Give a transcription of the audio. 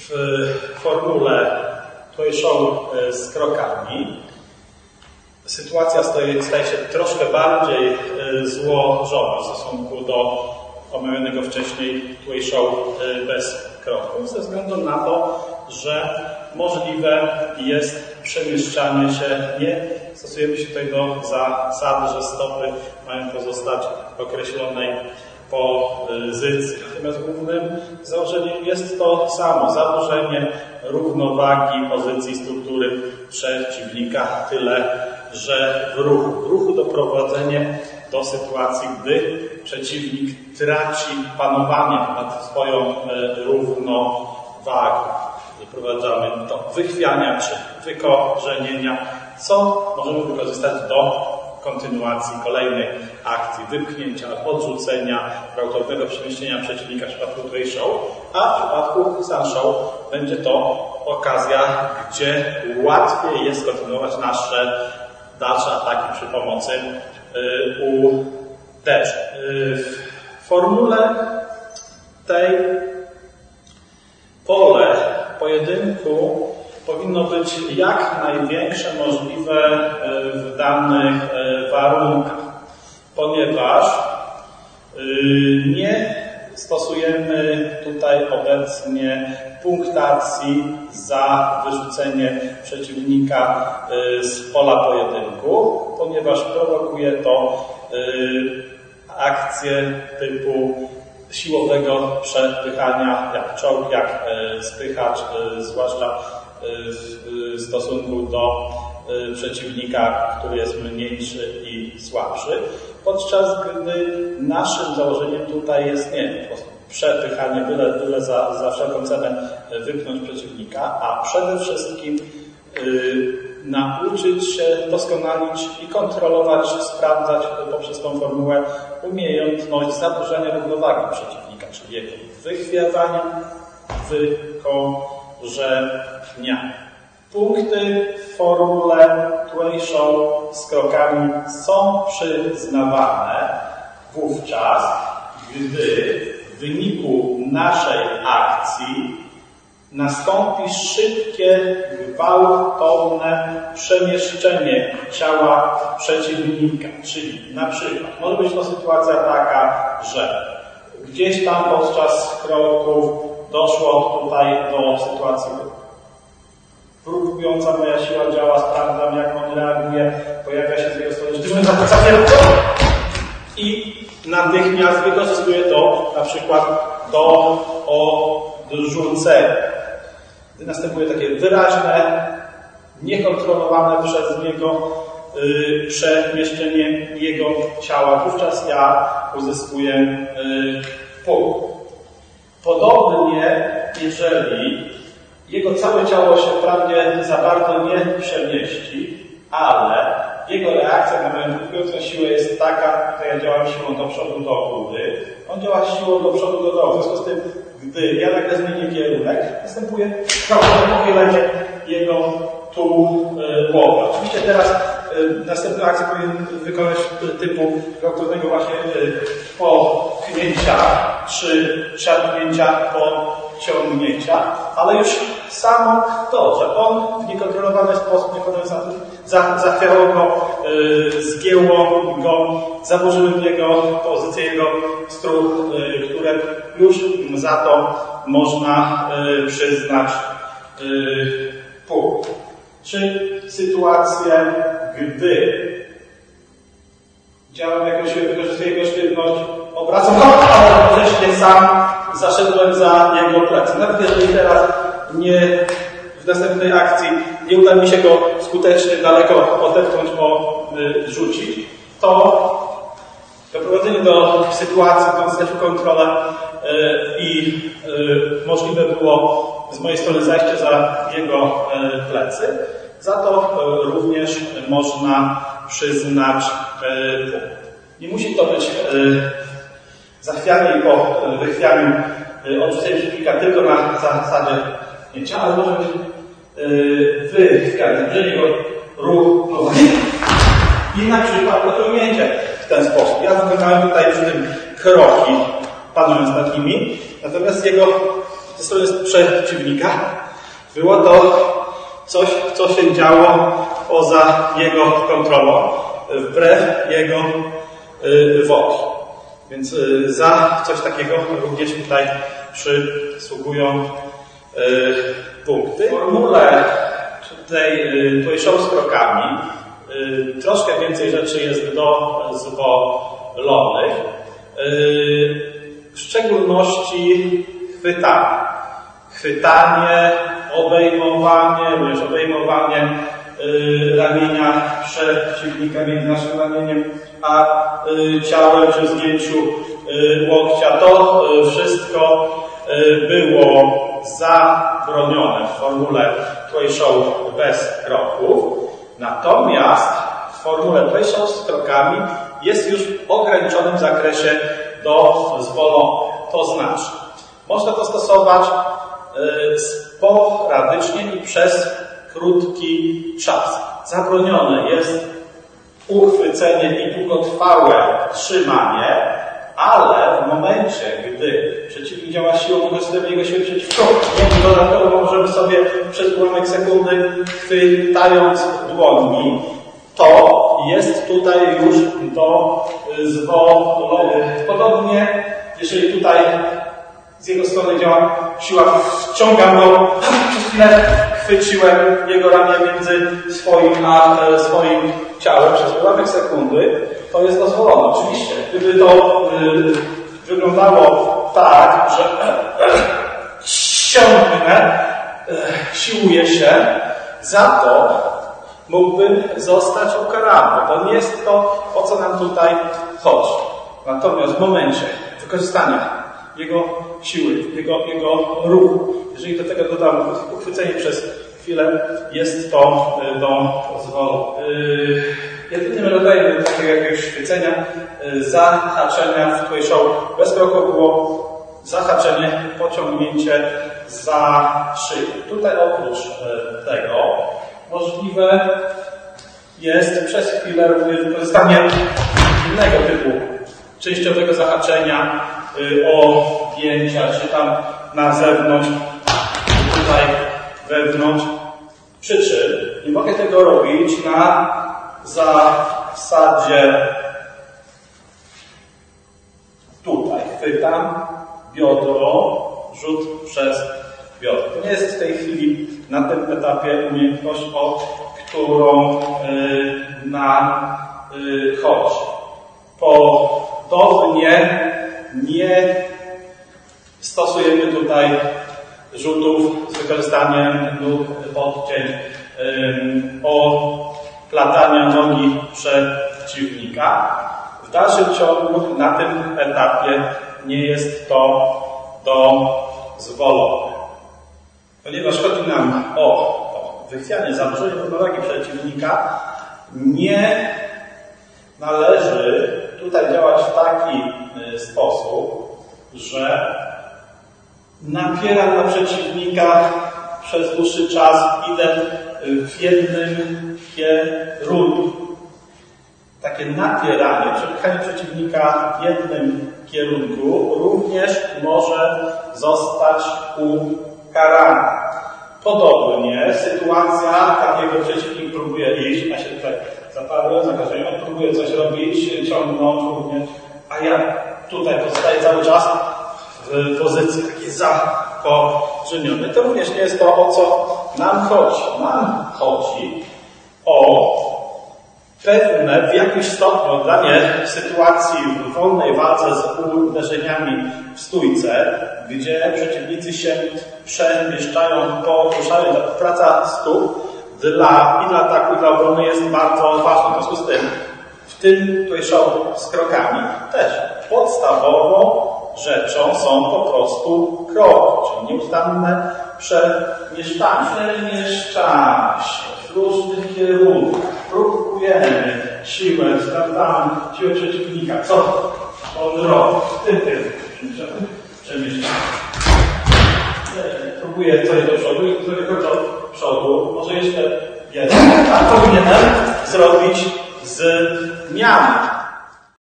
w formule Tway Show z krokami sytuacja staje się troszkę bardziej złożona w stosunku do omawianego wcześniej Tway Show bez kroków, ze względu na to, że możliwe jest przemieszczanie się. Nie stosujemy się tutaj do zasady, że stopy mają pozostać w określonej pozycji. Natomiast głównym założeniem jest to samo, zaburzenie równowagi pozycji struktury przeciwnika, tyle że w ruchu doprowadzenie do sytuacji, gdy przeciwnik traci panowanie nad swoją równowagą. Doprowadzamy do wychwiania czy wykorzenienia, co możemy wykorzystać do kontynuacji kolejnej akcji wypchnięcia, odrzucenia, gwałtownego przemieszczenia przeciwnika w przypadku Tway Show, a w przypadku Sun Show będzie to okazja, gdzie łatwiej jest kontynuować nasze dalsze ataki przy pomocy uderzeń. W formule tej pole pojedynku powinno być jak największe możliwe w danych warunkach, ponieważ nie stosujemy tutaj obecnie punktacji za wyrzucenie przeciwnika z pola pojedynku, ponieważ prowokuje to akcje typu siłowego przepychania, jak czołg, jak spychacz, zwłaszcza w stosunku do przeciwnika, który jest mniejszy i słabszy, podczas gdy naszym założeniem tutaj jest nie po prostu przepychanie, byle za wszelką cenę wypchnąć przeciwnika, a przede wszystkim nauczyć się, doskonalić i kontrolować, sprawdzać poprzez tą formułę umiejętność zaburzenia równowagi przeciwnika, czyli jego wychwiewania, wykorzeniania. Punkty w formule Tway Show z krokami są przyznawane wówczas, gdy w wyniku naszej akcji nastąpi szybkie, gwałtowne przemieszczenie ciała przeciwnika. Czyli na przykład może być to sytuacja taka, że gdzieś tam podczas kroków doszło tutaj do sytuacji próbująca moja siła działa, sprawdzam jak on reaguje, pojawia się z jego strony sztywny i natychmiast wykorzystuję to na przykład do odrzucenia. Gdy następuje takie wyraźne, niekontrolowane przez niego przemieszczenie jego ciała, wówczas ja uzyskuję punkt. Podobnie, jeżeli jego całe ciało się prawie za bardzo nie przemieści, ale jego reakcja na moją drukującą siłę jest taka, że ja działam siłą do przodu, do góry. On działa siłą do przodu, do dołu. W związku z tym, gdy ja nagle zmienię kierunek, następuje pochylenie jego tułowa. Oczywiście teraz następną akcję powinien wykonać typu gwałtownego właśnie popchnięcia czy szarpnięcia, pociągnięcia, ale już samo to, że on w niekontrolowany sposób, zachwiało go, zgięło go, zaburzyły jego pozycję, jego strukturę, już za to można przyznać punkt. Czy sytuacje, gdy działam jakąś siłę, wykorzystuję jego sztywność, obracam, ale wreszcie sam zaszedłem za jego plecy. Nawet jeżeli teraz w następnej akcji nie uda mi się go skutecznie daleko odepchnąć, odrzucić, to doprowadzenie do sytuacji, gdy stracił kontrolę i możliwe było z mojej strony zajście za jego plecy, za to również można przyznać punkt. Nie musi to być zachwianie i po wychwianiu odrzucenie przeciwnika tylko na zasadzie pchnięcia, ale może być wychwianie, zbliżenie go ruchu i na przykład pociągnięcie w ten sposób. Ja wykonałem tutaj przy tym kroki, panując nad nimi, natomiast jego ze strony przeciwnika, było to coś, co się działo poza jego kontrolą, wbrew jego woli. Więc za coś takiego również tutaj przysługują punkty. W formule tej show z krokami troszkę więcej rzeczy jest dozwolonych. W szczególności chwytanie. Chwytanie, obejmowanie, również obejmowanie ramienia przeciwnika między naszym ramieniem a ciałem przy zgięciu łokcia. To wszystko było zabronione w formule Tway Show bez kroków. Natomiast w formule Tway Show z krokami jest już w ograniczonym zakresie dozwolone. To znaczy, można to stosować sporadycznie i przez krótki czas. Zabronione jest uchwycenie i długotrwałe trzymanie, ale w momencie, gdy przeciwnik działa siłą, wykorzystujemy jego siłę przeciwko niemu, dodatkowo możemy sobie przez ułamek sekundy chwytając dłońmi, to jest tutaj już dozwolone. Podobnie, jeżeli tutaj z jego strony działa siła, wciągam go, przez chwilę chwyciłem jego ramię między swoim ciałem przez ułamek sekundy, to jest dozwolone. Oczywiście, gdyby to wyglądało tak, że ciągnę, siłuję się, za to mógłbym zostać ukarany. To nie jest to, o co nam tutaj chodzi. Natomiast w momencie wykorzystania jego siły, jego ruchu, jeżeli do tego dodamy uchwycenie przez chwilę, jest to dozwolone. Jedynym rodzajem takiego jakiegoś chwycenia, zahaczenia w Tway Show bez kroku było zahaczenie, pociągnięcie za szyję. Tutaj oprócz tego możliwe jest przez chwilę również wykorzystanie innego typu częściowego zahaczenia, objęcia, czy tam na zewnątrz, tutaj wewnątrz. Przy czym nie mogę tego robić na zasadzie tutaj. Chwytam biodro, rzut przez biodro. To nie jest w tej chwili na tym etapie umiejętność, o którą chodzi. Podobnie nie stosujemy tutaj rzutów z wykorzystaniem nóg, podcięć, oplatania nogi przeciwnika. W dalszym ciągu na tym etapie nie jest to dozwolone. Ponieważ chodzi nam o wychwianie, zaburzenie równowagi przeciwnika, nie należy tutaj działać w taki sposób, że napieram na przeciwnika przez dłuższy czas, idę w jednym kierunku. Takie napieranie, przepychanie przeciwnika w jednym kierunku również może zostać ukarane. Podobnie sytuacja takiego przeciwnik próbuje iść, a się tutaj zapadłem, zakażenie, on próbuje coś robić, ciągnąć również, a ja tutaj pozostaję cały czas w pozycji takiej zakorzenione. To również nie jest to, o co nam chodzi. Nam chodzi o pewne w jakimś stopniu dla mnie sytuacji w wolnej walce z uderzeniami w stójce, gdzie przeciwnicy się przemieszczają, poruszają. Ta praca stóp dla ataku, i dla obrony jest bardzo ważna. W związku z tym w tym Tway Show z krokami też podstawową rzeczą są po prostu kroki, czyli nieustanne przemieszczanie. Przemieszczamy się w różnych kierunkach, próbujemy siłę, sprawdzamy siłę przeciwnika, co on robi w tym kierunku. Przemieszczamy. Próbuję coś do przodu i do przodu, może jeszcze jeden, a powinienem zrobić zmianę.